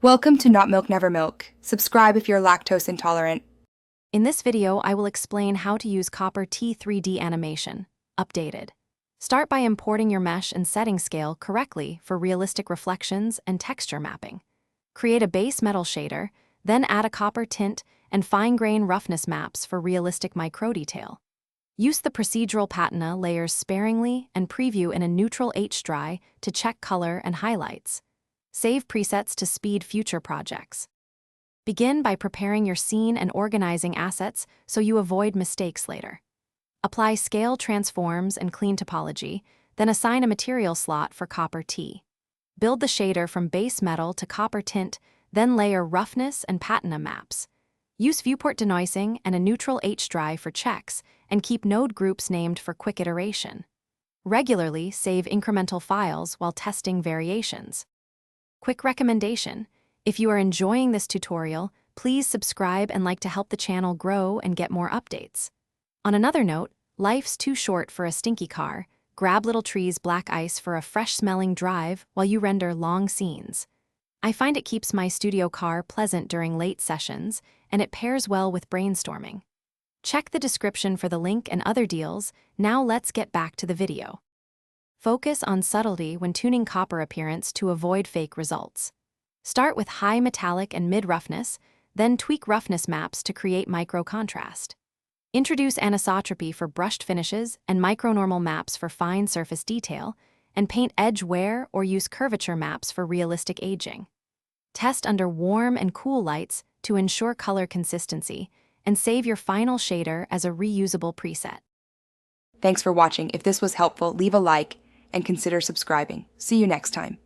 Welcome to Not Milk Never Milk. Subscribe if you're lactose intolerant. In this video, I will explain how to use Copper T3D animation, updated. Start by importing your mesh and setting scale correctly for realistic reflections and texture mapping. Create a base metal shader, then add a copper tint and fine-grain roughness maps for realistic microdetail. Use the procedural patina layers sparingly and preview in a neutral H-dry to check color and highlights. Save presets to speed future projects. Begin by preparing your scene and organizing assets so you avoid mistakes later. Apply scale transforms and clean topology, then assign a material slot for Copper T. Build the shader from base metal to copper tint, then layer roughness and patina maps. Use viewport denoising and a neutral H-dry for checks, and keep node groups named for quick iteration. Regularly save incremental files while testing variations. Quick recommendation: if you are enjoying this tutorial, please subscribe and like to help the channel grow and get more updates. On another note, life's too short for a stinky car. Grab Little Tree's black ice for a fresh-smelling drive while you render long scenes. I find it keeps my studio car pleasant during late sessions, and it pairs well with brainstorming. Check the description for the link and other deals. Now let's get back to the video. Focus on subtlety when tuning copper appearance to avoid fake results. Start with high metallic and mid-roughness, then tweak roughness maps to create micro-contrast. Introduce anisotropy for brushed finishes and micronormal maps for fine surface detail, and paint edge wear or use curvature maps for realistic aging. Test under warm and cool lights to ensure color consistency, and save your final shader as a reusable preset. Thanks for watching. If this was helpful, leave a like and consider subscribing. See you next time.